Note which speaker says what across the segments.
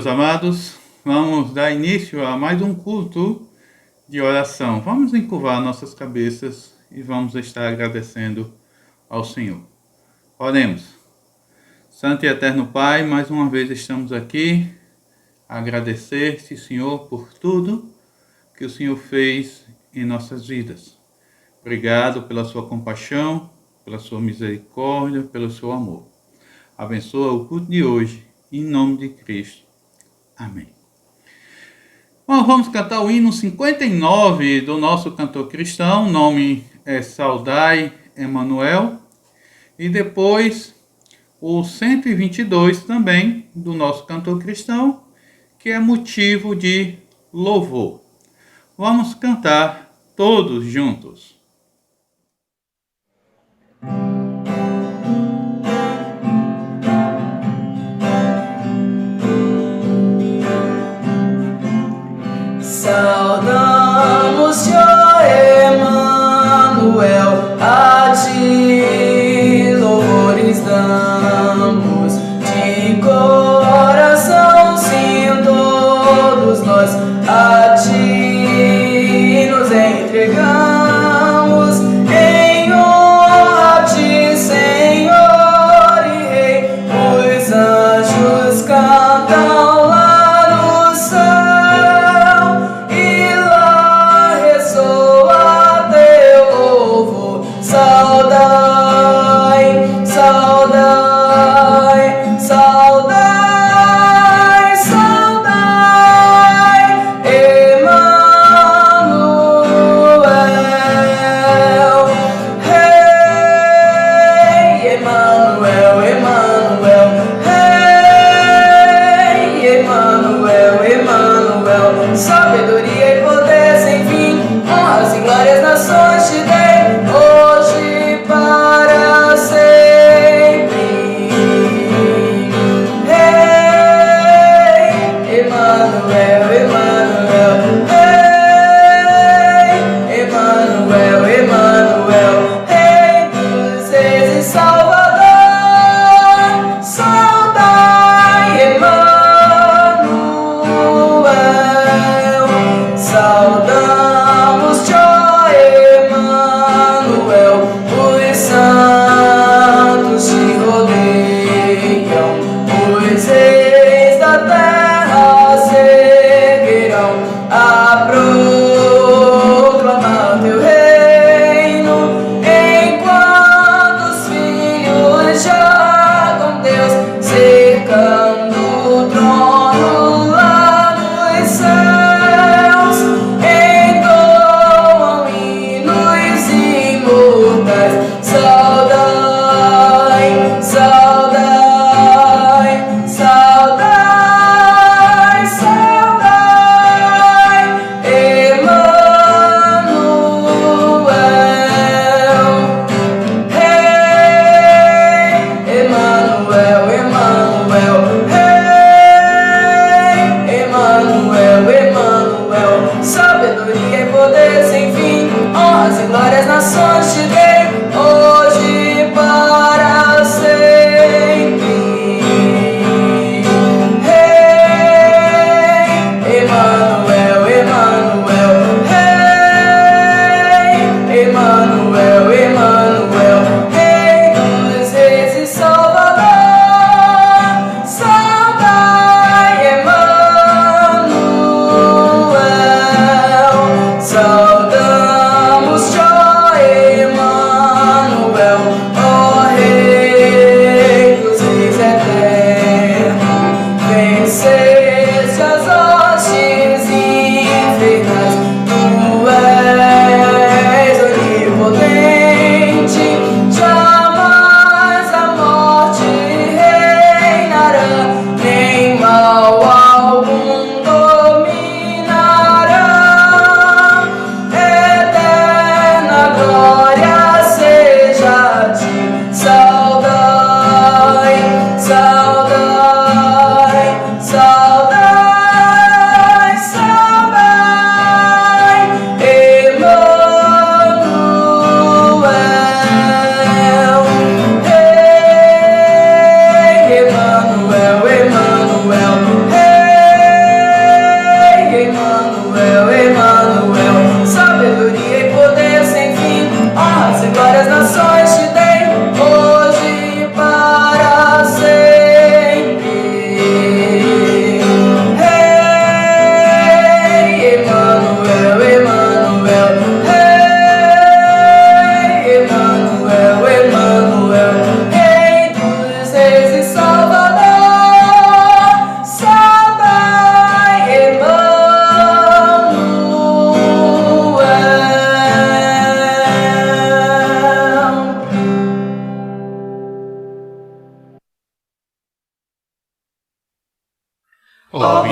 Speaker 1: meus amados, vamos dar início a mais um culto de oração. Vamos encurvar nossas cabeças e vamos estar agradecendo ao Senhor. Oremos. Santo e eterno Pai, mais uma vez estamos aqui a agradecer-te, Senhor, por tudo que o Senhor fez em nossas vidas. Obrigado pela sua compaixão, pela sua misericórdia, pelo seu amor. Abençoa o culto de hoje, em nome de Cristo. Amém. Bom, vamos cantar o hino 59 do nosso cantor cristão, o nome é Saudai Emanuel, e depois o 122 também do nosso cantor cristão, que é motivo de louvor. Vamos cantar todos juntos.
Speaker 2: Saudamos-te, ó Emanuel, a ti louvores damos, de coração sim todos nós, a ti nos entregamos, em honra a ti, Senhor e Rei, os anjos cantam lá no céu. Sabedoria e poder sem fim, honras e glórias, nações te dei, hoje para sempre. Rei Emanuel, Emanuel, Rei Emanuel, Emanuel, Rei dos reis e Salvador, saudai Emanuel. Saudamos-te, ó Emanuel, os santos te rodeiam, os reis da terra se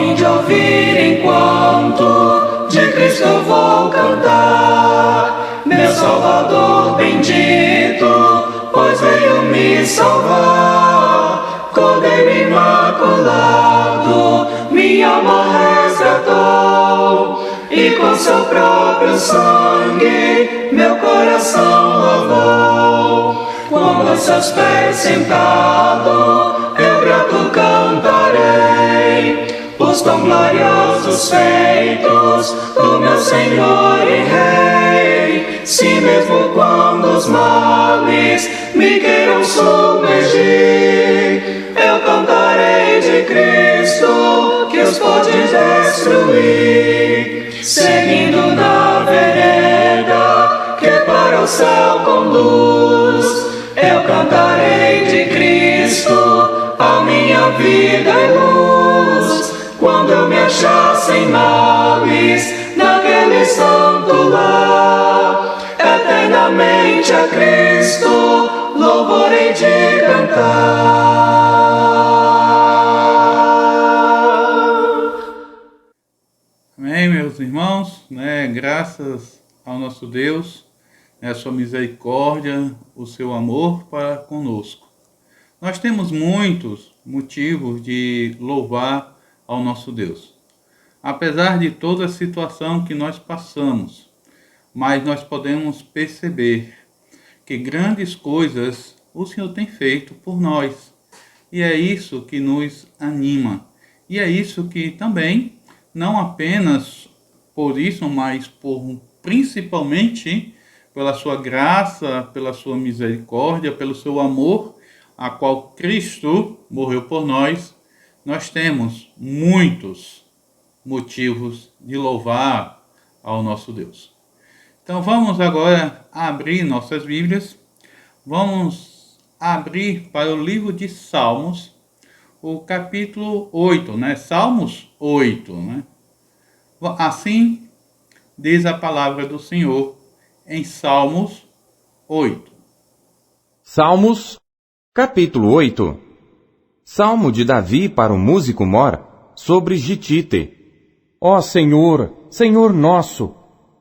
Speaker 2: fim de ouvir enquanto de Cristo eu vou cantar. Meu Salvador bendito, pois veio me salvar. Cordeiro imaculado, minha alma resgatou, e com seu próprio sangue meu coração lavou. Quando aos seus pés sentado eu grato cantarei os tão gloriosos feitos do meu Senhor e Rei. Se mesmo quando os males me queiram submergir, eu cantarei de Cristo que os pode destruir. Seguindo na vereda que para o céu conduz, eu cantarei de Cristo, a minha vida é luz. Quando eu me achar sem males naquele santo lar, eternamente a Cristo louvorei de cantar.
Speaker 1: Amém, meus irmãos, graças ao nosso Deus, a sua misericórdia, o seu amor para conosco. Nós temos muitos motivos de louvar ao nosso Deus, apesar de toda a situação que nós passamos, mas nós podemos perceber que grandes coisas o Senhor tem feito por nós, e é isso que nos anima, e é isso que também, não apenas por isso, mas principalmente pela sua graça, pela sua misericórdia, pelo seu amor, a qual Cristo morreu por nós, nós temos muitos motivos de louvar ao nosso Deus. Então vamos agora abrir nossas Bíblias, vamos abrir para o livro de Salmos, o capítulo 8, Salmos 8, Assim diz a palavra do Senhor em Salmos 8.
Speaker 3: Salmos, capítulo 8. Salmo de Davi para o músico mor, sobre Gitite. Ó Senhor, Senhor nosso,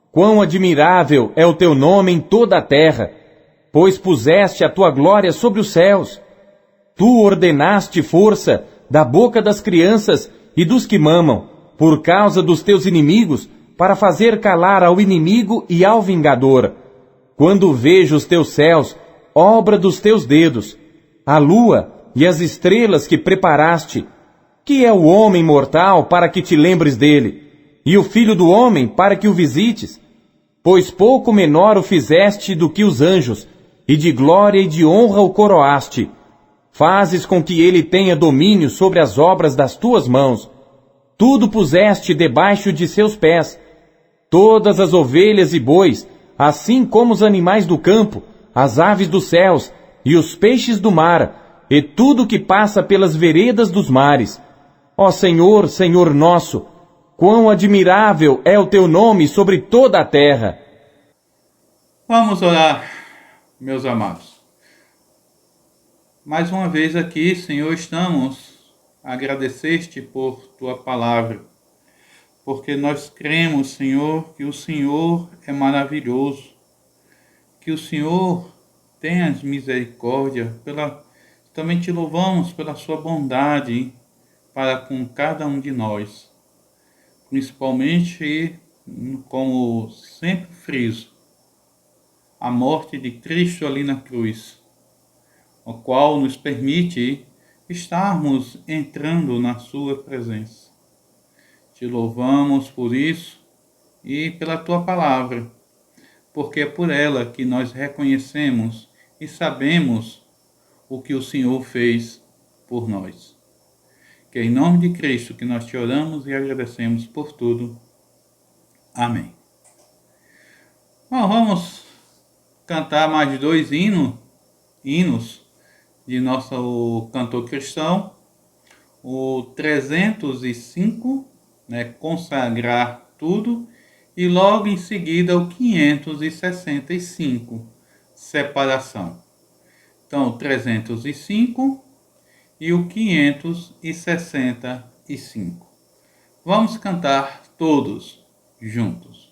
Speaker 3: quão admirável é o teu nome em toda a terra, pois puseste a tua glória sobre os céus. Tu ordenaste força da boca das crianças e dos que mamam, por causa dos teus inimigos, para fazer calar ao inimigo e ao vingador. Quando vejo os teus céus, obra dos teus dedos, a lua e as estrelas que preparaste, que é o homem mortal para que te lembres dele, e o filho do homem para que o visites? Pois pouco menor o fizeste do que os anjos, e de glória e de honra o coroaste. Fazes com que ele tenha domínio sobre as obras das tuas mãos. Tudo puseste debaixo de seus pés. Todas as ovelhas e bois, assim como os animais do campo, as aves dos céus e os peixes do mar, e tudo que passa pelas veredas dos mares. Ó Senhor, Senhor nosso, quão admirável é o teu nome sobre toda a terra.
Speaker 1: Vamos orar, meus amados. Mais uma vez aqui, Senhor, estamos a agradecer-te por tua palavra, porque nós cremos, Senhor, que o Senhor é maravilhoso, que o Senhor tem as misericórdia, também te louvamos pela sua bondade para com cada um de nós, principalmente, como sempre friso, a morte de Cristo ali na cruz, o qual nos permite estarmos entrando na sua presença. Te louvamos por isso e pela tua palavra, porque é por ela que nós reconhecemos e sabemos o que o Senhor fez por nós. Que é em nome de Cristo que nós te oramos e agradecemos por tudo. Amém. Bom, vamos cantar mais 2 hinos de nosso cantor cristão. O 305, Consagrar Tudo, e logo em seguida o 565, Separação. Então, o 305 e o 565. Vamos cantar todos juntos.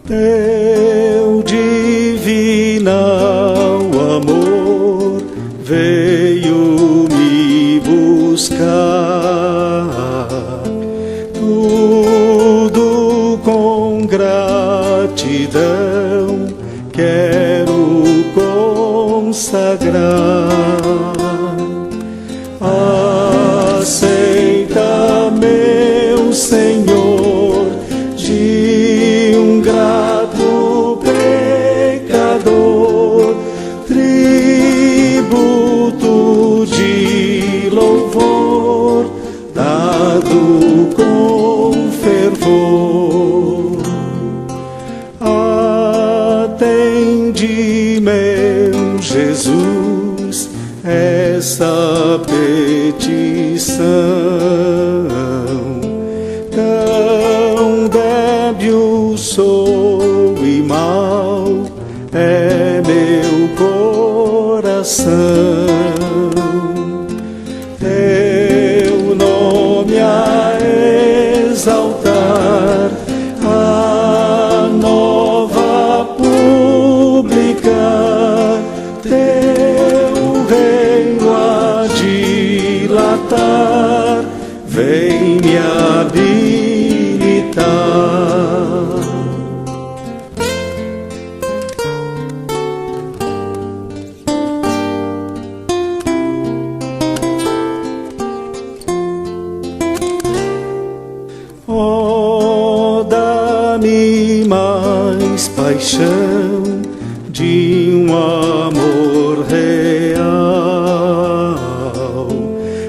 Speaker 4: Teu divinal amor veio me buscar, tudo com gratidão quero consagrar. Aceita, meu Senhor, de um grato pecador, tributo de louvor, dado com fervor. Atende, meu Jesus, essa petição. Tão débil sou e mau é meu coração. Teu nome a exaltar, a nova publicar, teu reino a dilatar, vem me habilitar. Oh, dá-me mais paixão de um amor real,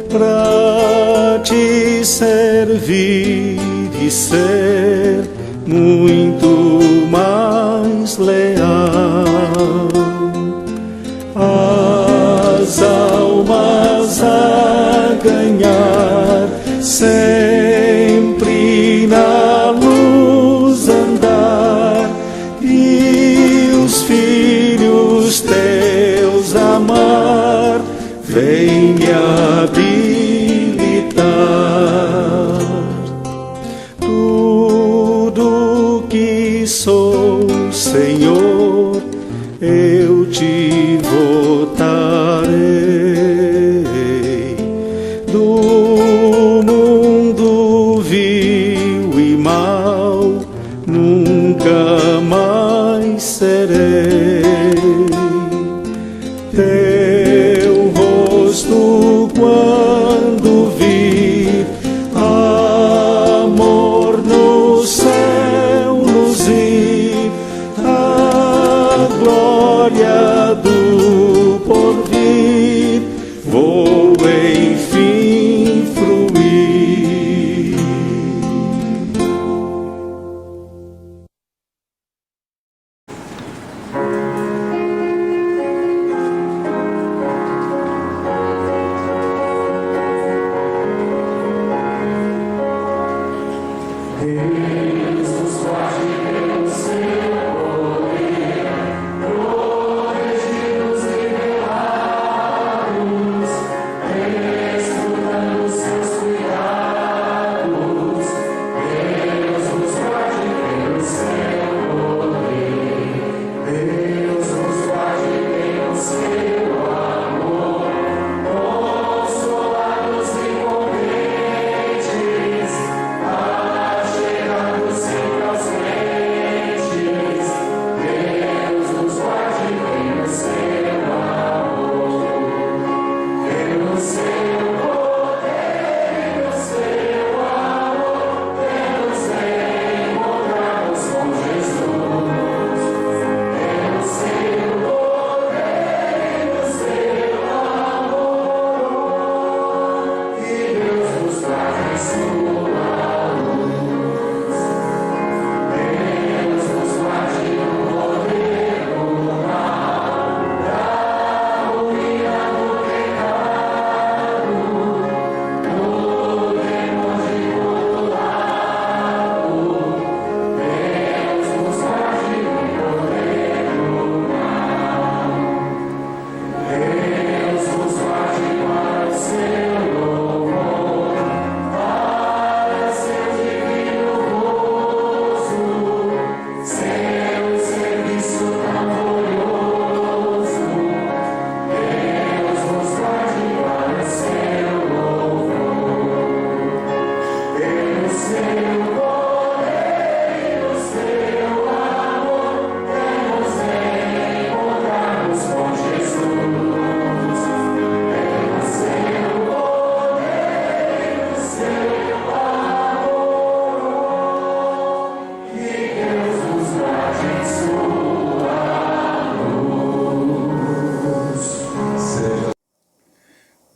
Speaker 4: pra te servir e ser muito mais leal. As almas a ganhar, sempre na luz andar, e os filhos teus amar, vem me habilitar. Tudo que sou, Senhor, eu te votarei. Do mundo vil e mal nunca mais serei. Teu rosto quando vir, amor no céu luzir, a glória do porvir, vou enfim fruir.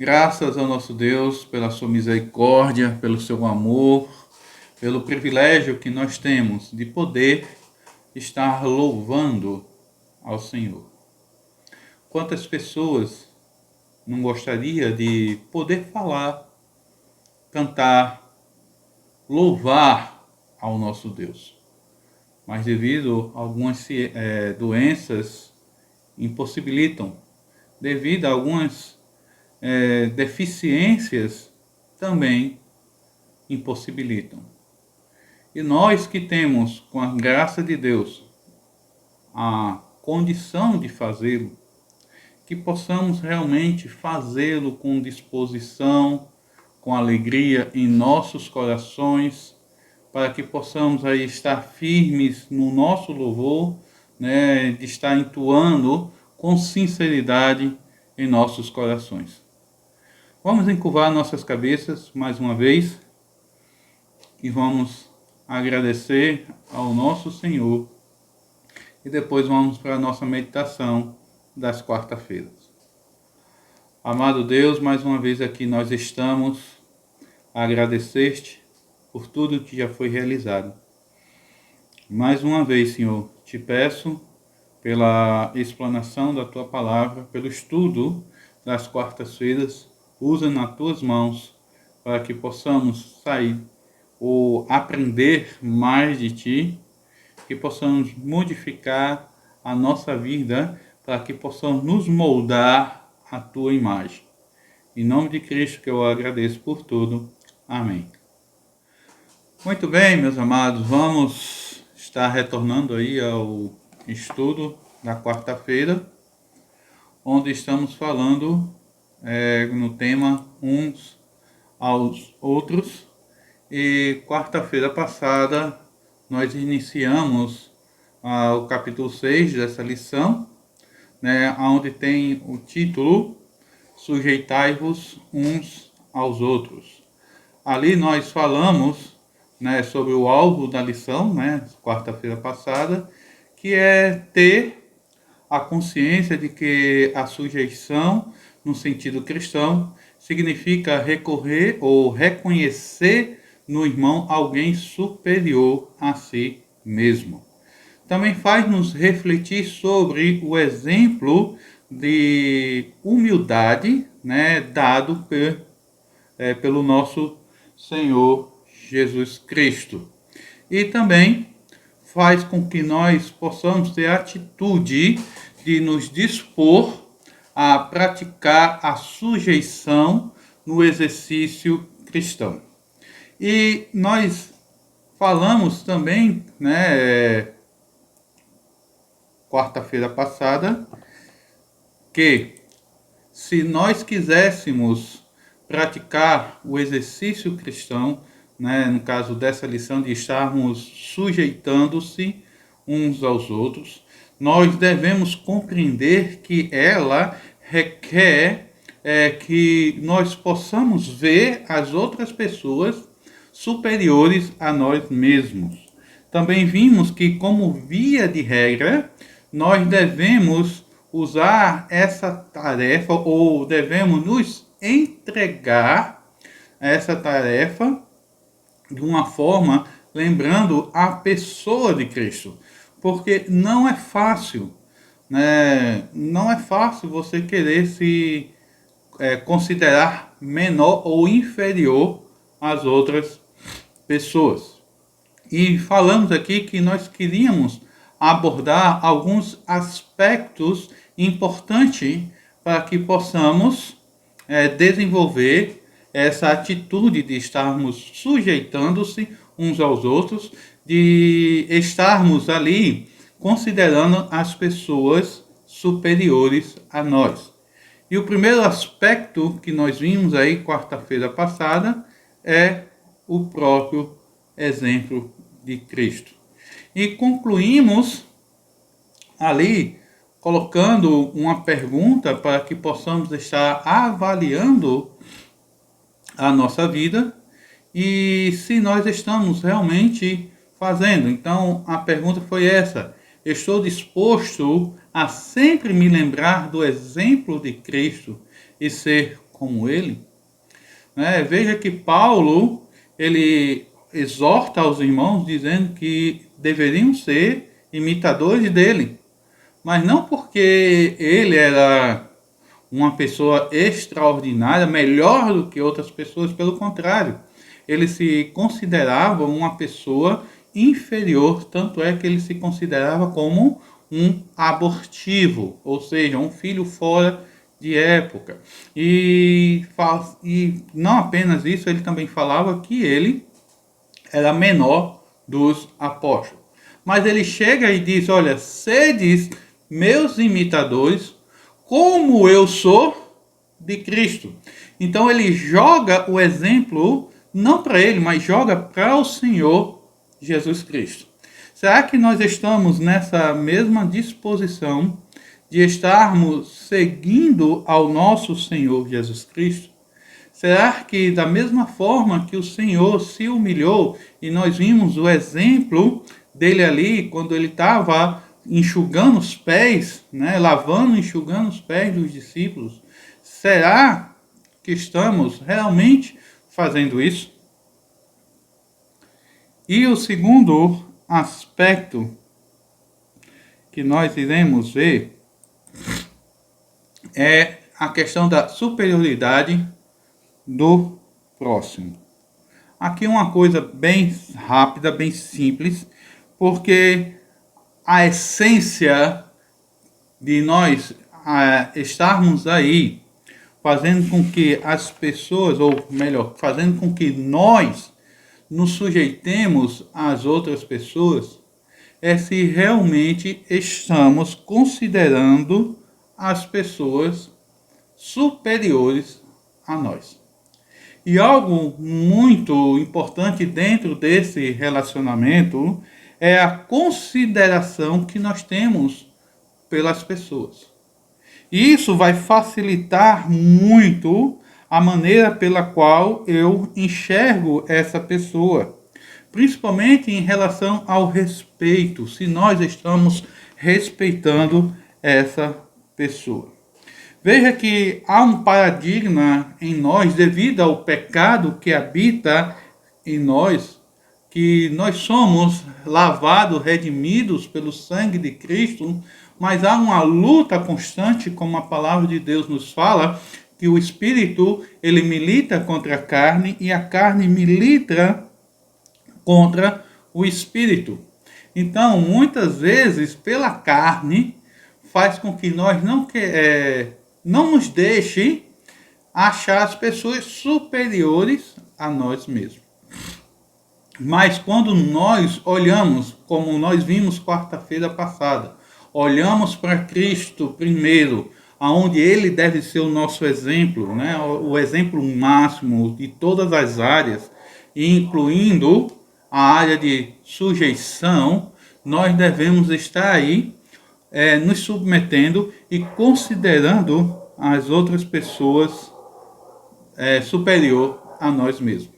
Speaker 1: Graças ao nosso Deus pela sua misericórdia, pelo seu amor, pelo privilégio que nós temos de poder estar louvando ao Senhor. Quantas pessoas não gostaria de poder falar, cantar, louvar ao nosso Deus? Mas devido a algumas doenças impossibilitam, devido a algumas deficiências também impossibilitam. E nós que temos, com a graça de Deus, a condição de fazê-lo, que possamos realmente fazê-lo com disposição, com alegria em nossos corações, para que possamos aí estar firmes no nosso louvor, né, de estar entoando com sinceridade em nossos corações. Vamos encurvar nossas cabeças mais uma vez e vamos agradecer ao nosso Senhor e depois vamos para a nossa meditação das quarta-feiras. Amado Deus, mais uma vez aqui nós estamos a agradecer-te por tudo que já foi realizado. Mais uma vez, Senhor, te peço pela explanação da tua palavra, pelo estudo das quartas-feiras, usa nas tuas mãos para que possamos sair ou aprender mais de ti, que possamos modificar a nossa vida para que possamos nos moldar à tua imagem. Em nome de Cristo que eu agradeço por tudo. Amém. Muito bem, meus amados, vamos estar retornando aí ao estudo da quarta-feira, onde estamos falando no tema uns aos outros. E quarta-feira passada nós iniciamos o capítulo 6 dessa lição, né, onde tem o título Sujeitai-vos uns aos outros. Ali nós falamos, né, sobre o alvo da lição, né, quarta-feira passada, que é ter a consciência de que a sujeição, no sentido cristão, significa recorrer ou reconhecer no irmão alguém superior a si mesmo. Também faz-nos refletir sobre o exemplo de humildade, né, dado pelo nosso Senhor Jesus Cristo. E também faz com que nós possamos ter a atitude de nos dispor a praticar a sujeição no exercício cristão. E nós falamos também, né, quarta-feira passada, que se nós quiséssemos praticar o exercício cristão, né, no caso dessa lição de estarmos sujeitando-se uns aos outros, nós devemos compreender que ela requer que nós possamos ver as outras pessoas superiores a nós mesmos. Também vimos que, como via de regra, nós devemos usar essa tarefa ou devemos nos entregar a essa tarefa de uma forma lembrando a pessoa de Cristo. Porque não é fácil, né? Não é fácil você querer se considerar menor ou inferior às outras pessoas. E falamos aqui que nós queríamos abordar alguns aspectos importantes para que possamos desenvolver essa atitude de estarmos sujeitando-se uns aos outros, de estarmos ali considerando as pessoas superiores a nós. E o primeiro aspecto que nós vimos aí quarta-feira passada é o próprio exemplo de Cristo. E concluímos ali colocando uma pergunta para que possamos estar avaliando a nossa vida e se nós estamos realmente fazendo. Então a pergunta foi essa: estou disposto a sempre me lembrar do exemplo de Cristo e ser como ele. Né? Veja que Paulo, ele exorta aos irmãos dizendo que deveriam ser imitadores dele. Mas não porque ele era uma pessoa extraordinária, melhor do que outras pessoas, pelo contrário. Ele se considerava uma pessoa inferior, tanto é que ele se considerava como um abortivo, ou seja, um filho fora de época. E não apenas isso, ele também falava que ele era menor dos apóstolos. Mas ele chega e diz, olha, sedes meus imitadores, como eu sou de Cristo. Então ele joga o exemplo, não para ele, mas joga para o Senhor Jesus Cristo. Será que nós estamos nessa mesma disposição de estarmos seguindo ao nosso Senhor Jesus Cristo? Será que da mesma forma que o Senhor se humilhou, e nós vimos o exemplo dele ali, quando ele estava enxugando os pés, né, lavando, enxugando os pés dos discípulos, será que estamos realmente fazendo isso? E o segundo aspecto que nós iremos ver é a questão da superioridade do próximo. Aqui uma coisa bem rápida, bem simples, porque a essência de nós estarmos aí fazendo com que as pessoas, ou melhor, fazendo com que nós nos sujeitemos às outras pessoas, é se realmente estamos considerando as pessoas superiores a nós. E algo muito importante dentro desse relacionamento é a consideração que nós temos pelas pessoas. E isso vai facilitar muito a maneira pela qual eu enxergo essa pessoa, principalmente em relação ao respeito, se nós estamos respeitando essa pessoa. Veja que há um paradigma em nós, devido ao pecado que habita em nós, que nós somos lavados, redimidos pelo sangue de Cristo, mas há uma luta constante, como a palavra de Deus nos fala, que o Espírito, ele milita contra a carne e a carne milita contra o Espírito. Então, muitas vezes, pela carne, faz com que nós não nos deixe achar as pessoas superiores a nós mesmos. Mas quando nós olhamos, como nós vimos quarta-feira passada, olhamos para Cristo primeiro, aonde Ele deve ser o nosso exemplo, né? O exemplo máximo de todas as áreas, incluindo a área de sujeição, nós devemos estar aí nos submetendo e considerando as outras pessoas superior a nós mesmos.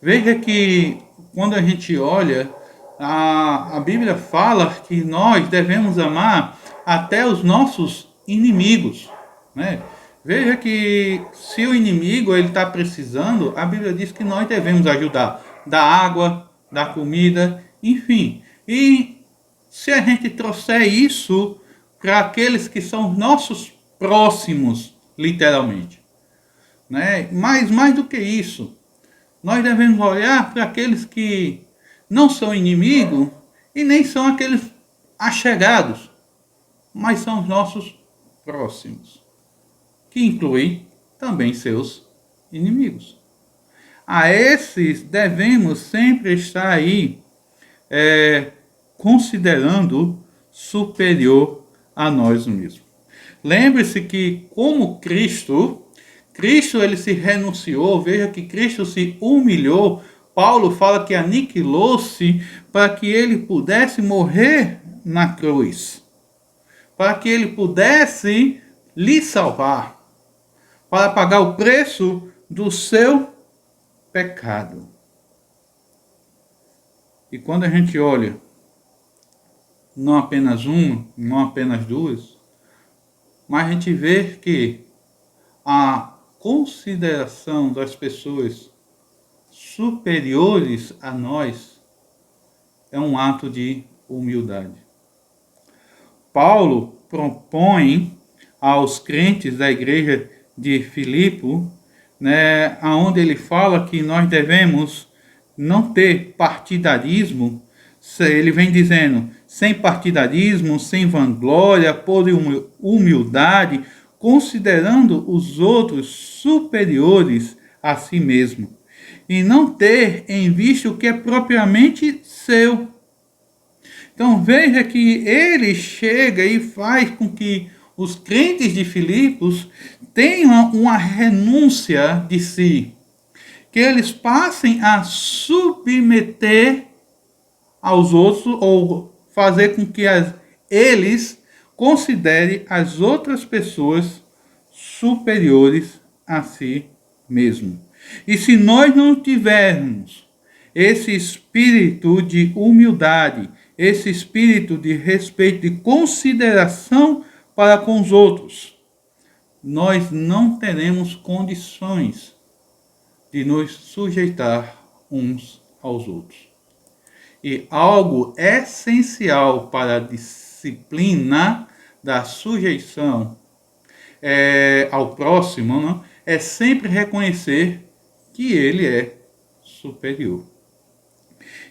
Speaker 1: Veja que quando a gente olha, a Bíblia fala que nós devemos amar até os nossos inimigos, né? Veja que se o inimigo está precisando, a Bíblia diz que nós devemos ajudar, dar água, dar comida, enfim. E se a gente trouxer isso para aqueles que são nossos próximos, literalmente, né? Mas mais do que isso, nós devemos olhar para aqueles que não são inimigos e nem são aqueles achegados, mas são os nossos próximos, que inclui também seus inimigos. A esses devemos sempre estar aí considerando superior a nós mesmos. Lembre-se que como Cristo ele se renunciou, veja que Cristo se humilhou. Paulo fala que aniquilou-se para que ele pudesse morrer na cruz, para que ele pudesse lhe salvar, para pagar o preço do seu pecado. E quando a gente olha, não apenas uma, não apenas duas, mas a gente vê que consideração das pessoas superiores a nós é um ato de humildade. Paulo propõe aos crentes da igreja de Filipe, onde ele fala que nós devemos não ter partidarismo. Ele vem dizendo, sem partidarismo, sem vanglória, por humildade, considerando os outros superiores a si mesmo, e não ter em vista o que é propriamente seu. Então veja que ele chega e faz com que os crentes de Filipos tenham uma renúncia de si, que eles passem a submeter aos outros, ou fazer com que eles considerem as outras pessoas superiores a si mesmo. E se nós não tivermos esse espírito de humildade, esse espírito de respeito, de consideração para com os outros, nós não teremos condições de nos sujeitar uns aos outros. E algo essencial para a disciplina da sujeição ao próximo, não? É sempre reconhecer que ele é superior.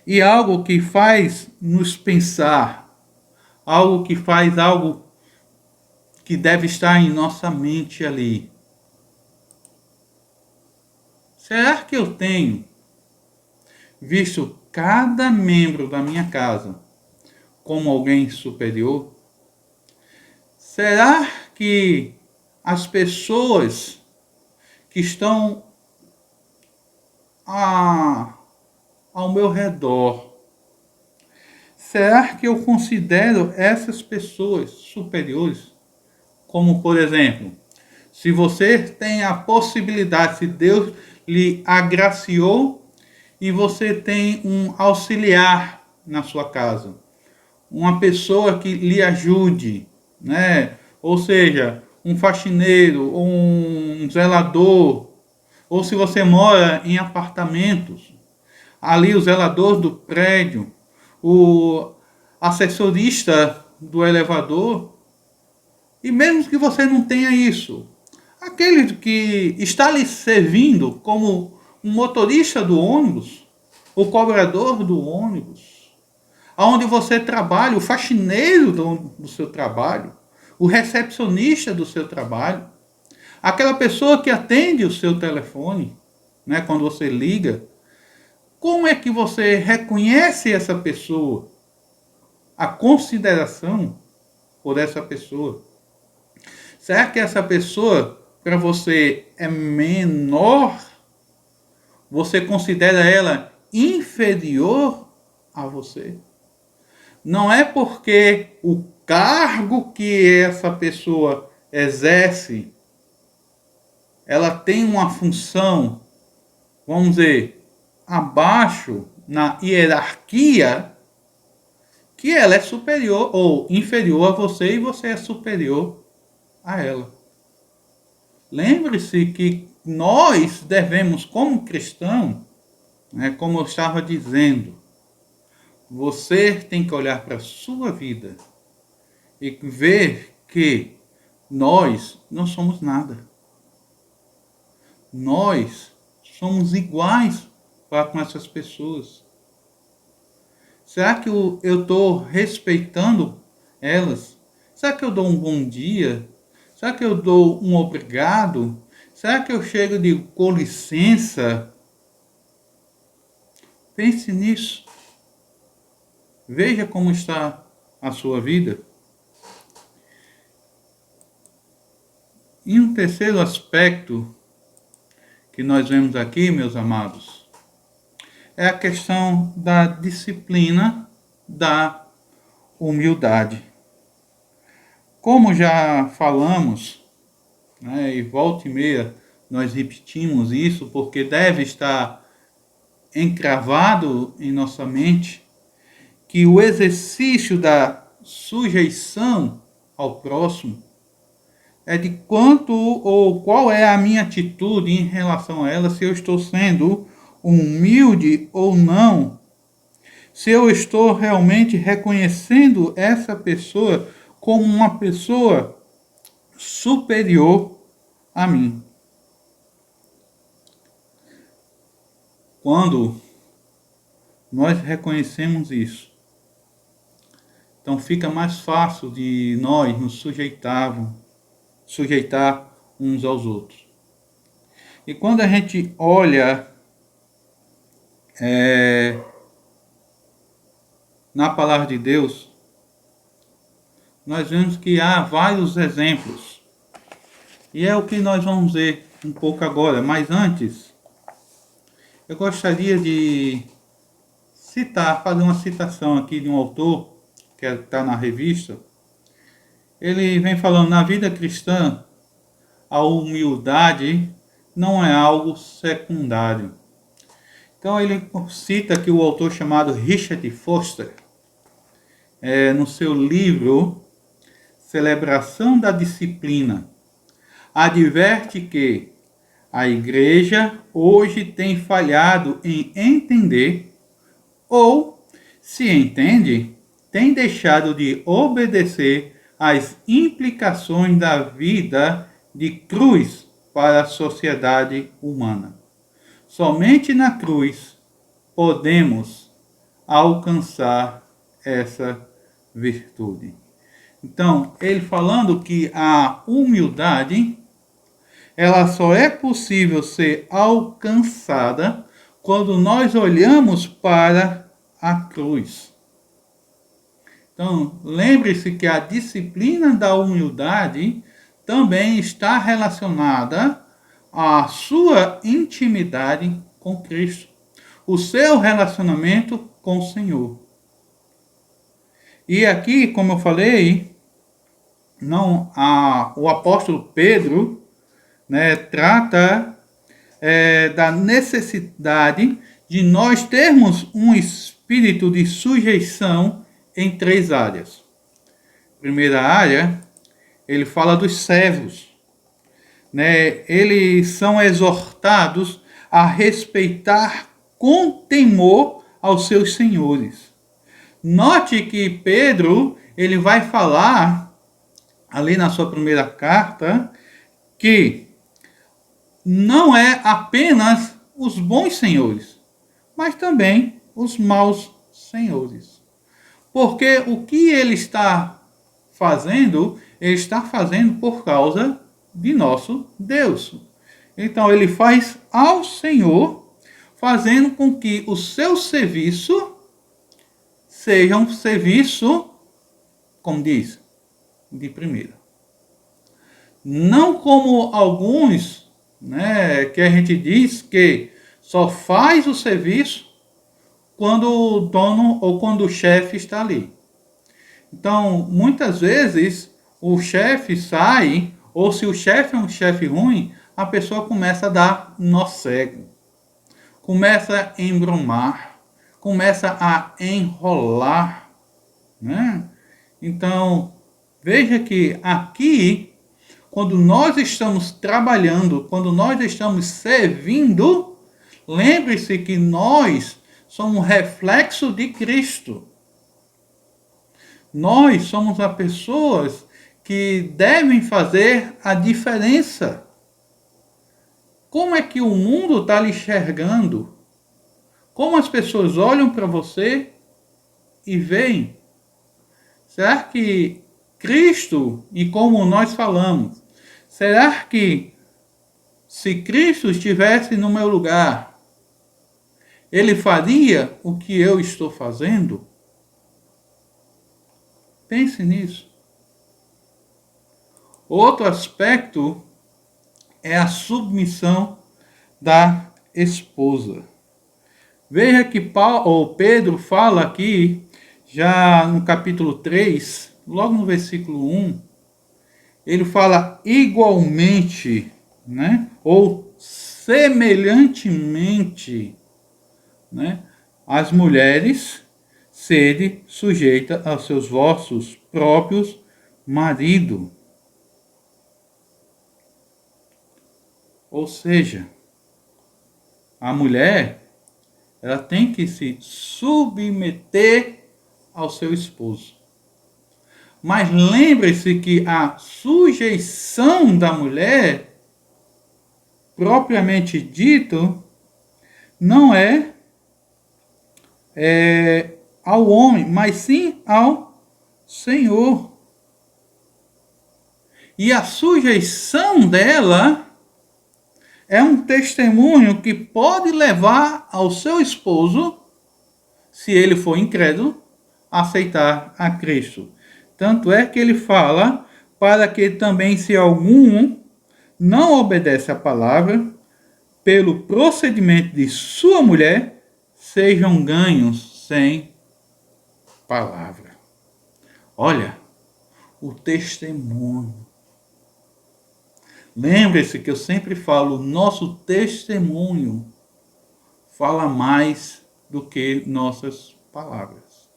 Speaker 1: E algo que faz nos pensar, algo que deve estar em nossa mente ali. Será que eu tenho visto cada membro da minha casa como alguém superior? Será que as pessoas que estão ao meu redor, será que eu considero essas pessoas superiores? Como, por exemplo, se você tem a possibilidade, se Deus lhe agraciou e você tem um auxiliar na sua casa, uma pessoa que lhe ajude, Ou seja, um faxineiro, ou um zelador, ou se você mora em apartamentos, ali o zelador do prédio, o assessorista do elevador, e mesmo que você não tenha isso, aquele que está lhe servindo como um motorista do ônibus, o cobrador do ônibus, aonde você trabalha, o faxineiro do seu trabalho, o recepcionista do seu trabalho, aquela pessoa que atende o seu telefone, quando você liga, como é que você reconhece essa pessoa? A consideração por essa pessoa. Será que essa pessoa, para você, é menor? Você considera ela inferior a você? Não é porque o cargo que essa pessoa exerce, ela tem uma função, vamos dizer, abaixo na hierarquia, que ela é superior ou inferior a você e você é superior a ela. Lembre-se que nós devemos, como cristão, como eu estava dizendo, você tem que olhar para a sua vida e ver que nós não somos nada. Nós somos iguais para com essas pessoas. Será que eu estou respeitando elas? Será que eu dou um bom dia? Será que eu dou um obrigado? Será que eu chego e digo com licença? Pense nisso. Veja como está a sua vida. E um terceiro aspecto que nós vemos aqui, meus amados, é a questão da disciplina da humildade. Como já falamos, e volta e meia nós repetimos isso, porque deve estar encravado em nossa mente, que o exercício da sujeição ao próximo é de quanto ou qual é a minha atitude em relação a ela, se eu estou sendo humilde ou não, se eu estou realmente reconhecendo essa pessoa como uma pessoa superior a mim. Quando nós reconhecemos isso, então fica mais fácil de nós nos sujeitar uns aos outros. E quando a gente olha na palavra de Deus, nós vemos que há vários exemplos. E é o que nós vamos ver um pouco agora. Mas antes, eu gostaria de fazer uma citação aqui de um autor, que está na revista. Ele vem falando: na vida cristã, a humildade não é algo secundário. Então ele cita aqui o autor chamado Richard Foster, no seu livro Celebração da Disciplina, adverte que a igreja hoje tem falhado em entender, ou, se entende, tem deixado de obedecer às implicações da vida de cruz para a sociedade humana. Somente na cruz podemos alcançar essa virtude. Então, ele falando que a humildade, ela só é possível ser alcançada quando nós olhamos para a cruz. Então, lembre-se que a disciplina da humildade também está relacionada à sua intimidade com Cristo, o seu relacionamento com o Senhor. E aqui, como eu falei, o apóstolo Pedro, trata da necessidade de nós termos um espírito de sujeição em 3 áreas. Primeira área, ele fala dos servos. Eles são exortados a respeitar com temor aos seus senhores. Note que Pedro, ele vai falar, ali na sua primeira carta, que não é apenas os bons senhores, mas também os maus senhores. Porque o que ele está fazendo por causa de nosso Deus. Então ele faz ao Senhor, fazendo com que o seu serviço seja um serviço, como diz, de primeira. Não como alguns, que a gente diz que só faz o serviço quando o dono ou quando o chefe está ali. Então, muitas vezes, o chefe sai, ou se o chefe é um chefe ruim, a pessoa começa a dar nó cego, começa a embromar, começa a enrolar. Então, veja que aqui, quando nós estamos trabalhando, quando nós estamos servindo, lembre-se que nós somos um reflexo de Cristo. Nós somos as pessoas que devem fazer a diferença. Como é que o mundo está lhe enxergando? Como as pessoas olham para você e veem? Será que Cristo, e como nós falamos, será que se Cristo estivesse no meu lugar, ele faria o que eu estou fazendo? Pense nisso. Outro aspecto é a submissão da esposa. Veja que Pedro fala aqui, já no capítulo 3, logo no versículo 1, ele fala igualmente, ou semelhantemente, as mulheres sede sujeita aos seus vossos próprios maridos. Ou seja, a mulher, ela tem que se submeter ao seu esposo. Mas lembre-se que a sujeição da mulher, propriamente dito, não é ao homem, mas sim ao Senhor. E a sujeição dela é um testemunho que pode levar ao seu esposo, se ele for incrédulo, a aceitar a Cristo. Tanto é que ele fala para que também, se algum não obedece à palavra, pelo procedimento de sua mulher, sejam ganhos sem palavra. Olha, o testemunho. Lembre-se que eu sempre falo, nosso testemunho fala mais do que nossas palavras.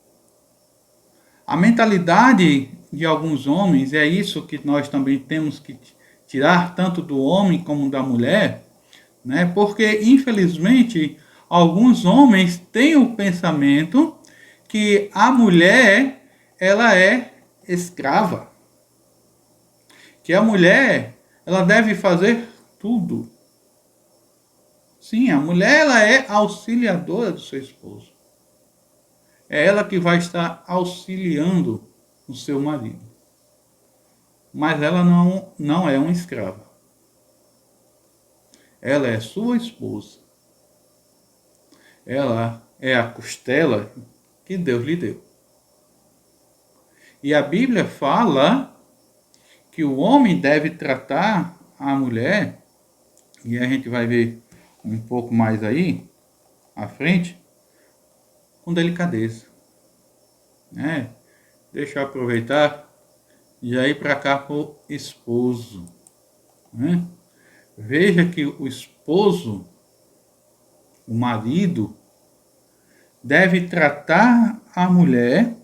Speaker 1: A mentalidade de alguns homens, é isso que nós também temos que tirar, tanto do homem como da mulher, né? Porque, infelizmente, alguns homens têm o pensamento que a mulher, ela é escrava. Que a mulher, ela deve fazer tudo. Sim, a mulher, ela é auxiliadora do seu esposo. É ela que vai estar auxiliando o seu marido. Mas ela não é uma escrava. Ela é sua esposa. Ela é a costela que Deus lhe deu. E a Bíblia fala que o homem deve tratar a mulher, e a gente vai ver um pouco mais aí à frente, com delicadeza. Deixa eu aproveitar e ir para cá para o esposo. Veja que o esposo, o marido, deve tratar a mulher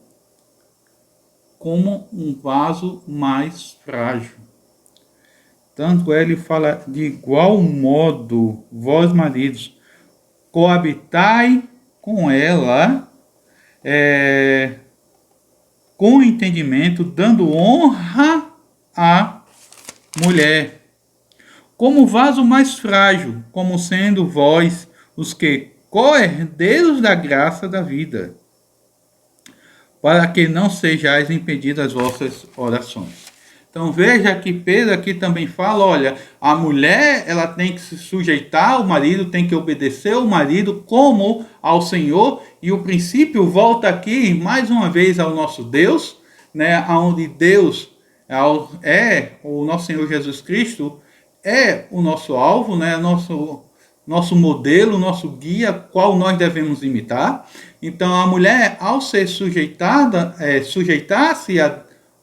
Speaker 1: como um vaso mais frágil. Tanto ele fala de igual modo, vós maridos, coabitai com ela com entendimento, dando honra à mulher, como vaso mais frágil, como sendo vós os que co-herdeiros da graça da vida, para que não sejais impedidas as vossas orações. Então veja que Pedro aqui também fala, olha, a mulher, ela tem que se sujeitar ao marido, tem que obedecer ao marido como ao Senhor, e o princípio volta aqui mais uma vez ao nosso Deus, né, onde Deus é o nosso Senhor Jesus Cristo, é o nosso alvo, né, nosso modelo, nosso guia, qual nós devemos imitar. Então a mulher, ao ser sujeitar-se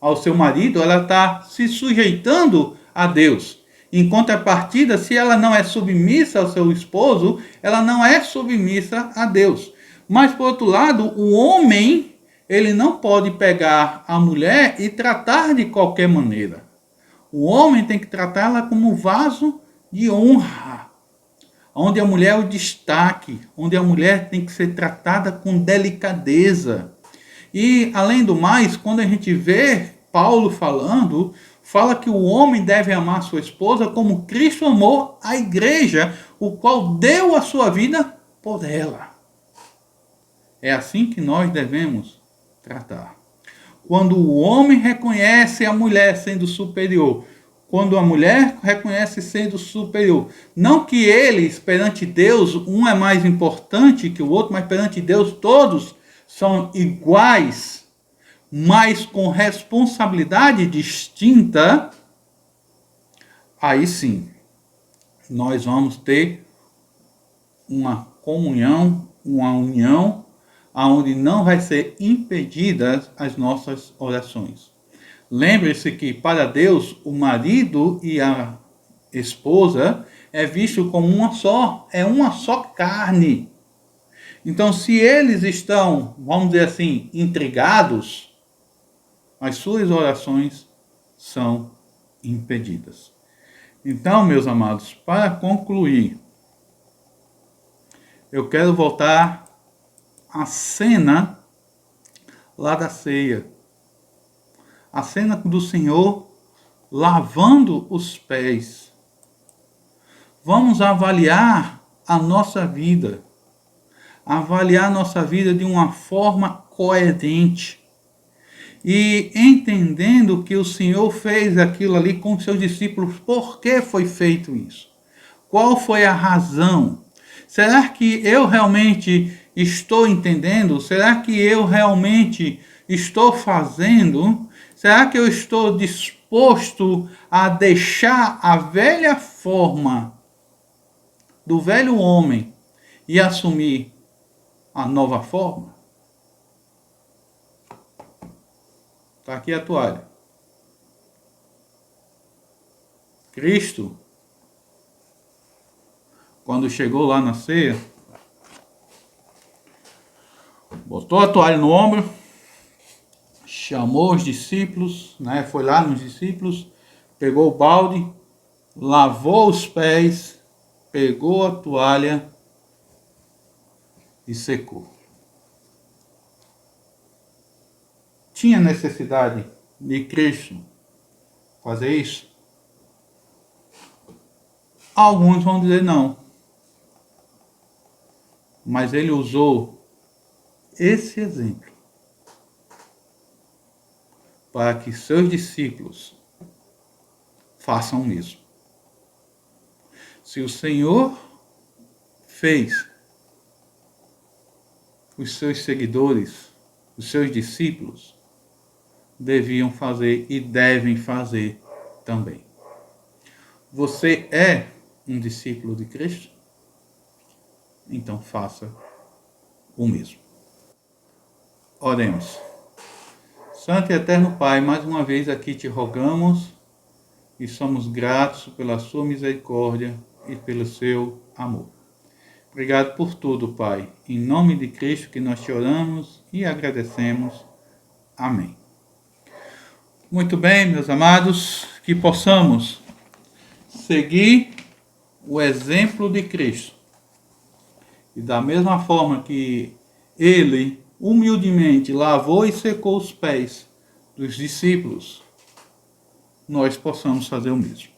Speaker 1: ao seu marido, ela está se sujeitando a Deus. Em contrapartida, se ela não é submissa ao seu esposo, ela não é submissa a Deus. Mas, por outro lado, o homem, ele não pode pegar a mulher e tratar de qualquer maneira. O homem tem que tratá-la como vaso de honra, onde a mulher é o destaque, onde a mulher tem que ser tratada com delicadeza. E, além do mais, quando a gente vê Paulo falando, fala que o homem deve amar sua esposa como Cristo amou a igreja, o qual deu a sua vida por ela. É assim que nós devemos tratar. Quando o homem reconhece a mulher sendo superior, quando a mulher reconhece sendo superior, não que eles, perante Deus, um é mais importante que o outro, mas perante Deus todos são iguais, mas com responsabilidade distinta, aí sim, nós vamos ter uma comunhão, uma união, onde não vai ser impedidas as nossas orações. Lembre-se que para Deus o marido e a esposa é visto como uma só carne. Então, se eles estão, vamos dizer assim, intrigados, as suas orações são impedidas. Então, meus amados, para concluir, eu quero voltar à cena lá da ceia. A cena do Senhor lavando os pés. Vamos avaliar a nossa vida. Avaliar a nossa vida de uma forma coerente. E entendendo que o Senhor fez aquilo ali com seus discípulos. Por que foi feito isso? Qual foi a razão? Será que eu realmente estou entendendo? Será que eu realmente estou fazendo? Será que eu estou disposto a deixar a velha forma do velho homem e assumir a nova forma? Está aqui a toalha. Cristo, quando chegou lá na ceia, botou a toalha no ombro, chamou os discípulos, foi lá nos discípulos, pegou o balde, lavou os pés, pegou a toalha e secou. Tinha necessidade de Cristo fazer isso? Alguns vão dizer não. Mas ele usou esse exemplo para que seus discípulos façam o mesmo. Se o Senhor fez, os seus seguidores, os seus discípulos, deviam fazer e devem fazer também. Você é um discípulo de Cristo? Então faça o mesmo. Oremos. Santo e eterno Pai, mais uma vez aqui te rogamos e somos gratos pela sua misericórdia e pelo seu amor. Obrigado por tudo, Pai. Em nome de Cristo que nós te oramos e agradecemos. Amém. Muito bem, meus amados, que possamos seguir o exemplo de Cristo. E da mesma forma que ele humildemente lavou e secou os pés dos discípulos, nós possamos fazer o mesmo.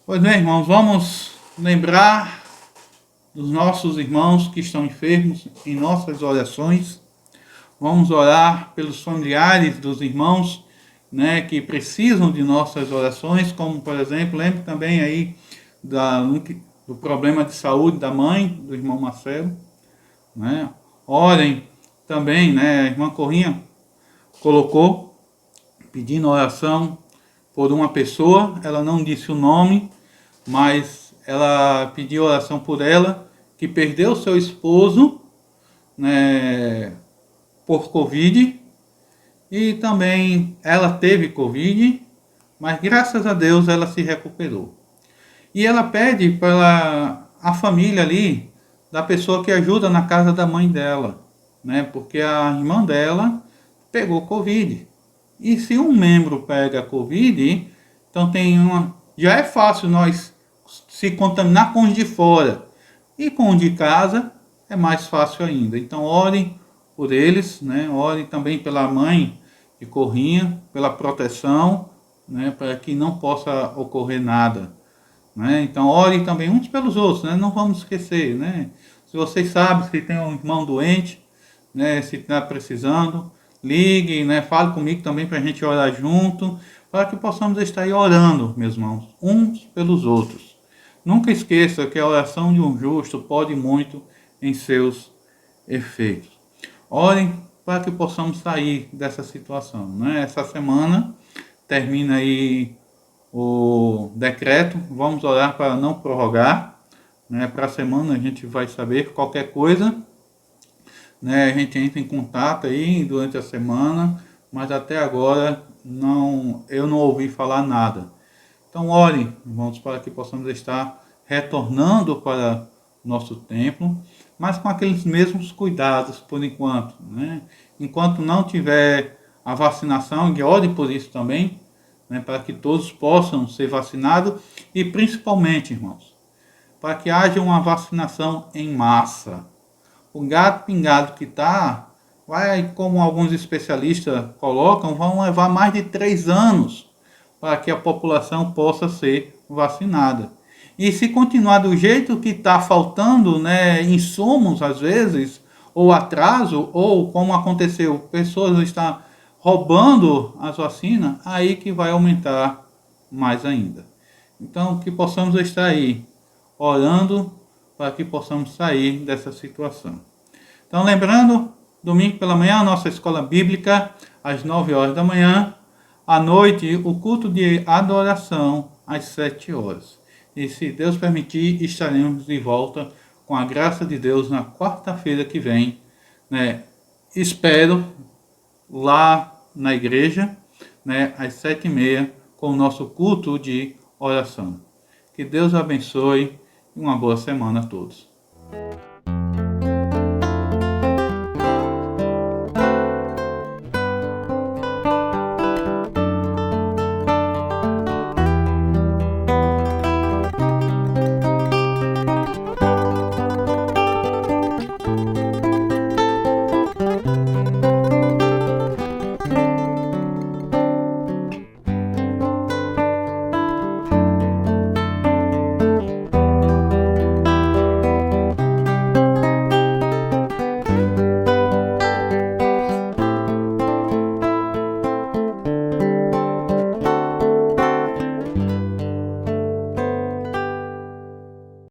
Speaker 1: Pois bem, irmãos, vamos lembrar dos nossos irmãos que estão enfermos em nossas orações. Vamos orar pelos familiares dos irmãos, que precisam de nossas orações, como, por exemplo, lembre também aí do problema de saúde da mãe, do irmão Marcelo. Orem também, a irmã Corrinha colocou, pedindo oração por uma pessoa, ela não disse o nome, mas ela pediu oração por ela, que perdeu seu esposo, por Covid, e também ela teve Covid, mas graças a Deus ela se recuperou. E ela pede para a família ali, da pessoa que ajuda na casa da mãe dela, porque a irmã dela pegou Covid. E se um membro pega Covid, então já é fácil nós se contaminar com os de fora. E com os de casa é mais fácil ainda. Então orem por eles, orem também pela mãe de Corrinha, pela proteção, para que não possa ocorrer nada. Então orem também uns pelos outros, não vamos esquecer. Se vocês sabem que tem um irmão doente, se está precisando, ligue, fale comigo também para a gente orar junto, para que possamos estar aí orando, meus irmãos, uns pelos outros. Nunca esqueça que a oração de um justo pode muito em seus efeitos. Orem para que possamos sair dessa situação. Essa semana termina aí o decreto, vamos orar para não prorrogar. Para a semana a gente vai saber qualquer coisa. A gente entra em contato aí durante a semana, mas até agora eu não ouvi falar nada. Então orem, irmãos, para que possamos estar retornando para nosso templo, mas com aqueles mesmos cuidados por enquanto. Enquanto não tiver a vacinação, e ore por isso também, né, para que todos possam ser vacinados e principalmente, irmãos, para que haja uma vacinação em massa. O gato pingado que está, vai, como alguns especialistas colocam, vão levar mais de 3 anos para que a população possa ser vacinada. E se continuar do jeito que está faltando, né, insumos às vezes, ou atraso, ou como aconteceu, pessoas estão roubando as vacinas, aí que vai aumentar mais ainda. Então, que possamos estar aí orando para que possamos sair dessa situação. Então, lembrando, domingo pela manhã, a nossa escola bíblica, às 9 horas da manhã. À noite, o culto de adoração, às 7 horas. E se Deus permitir, estaremos de volta com a graça de Deus na quarta-feira que vem, né? Espero lá na igreja, né, às 7h30, com o nosso culto de oração. Que Deus abençoe e uma boa semana a todos.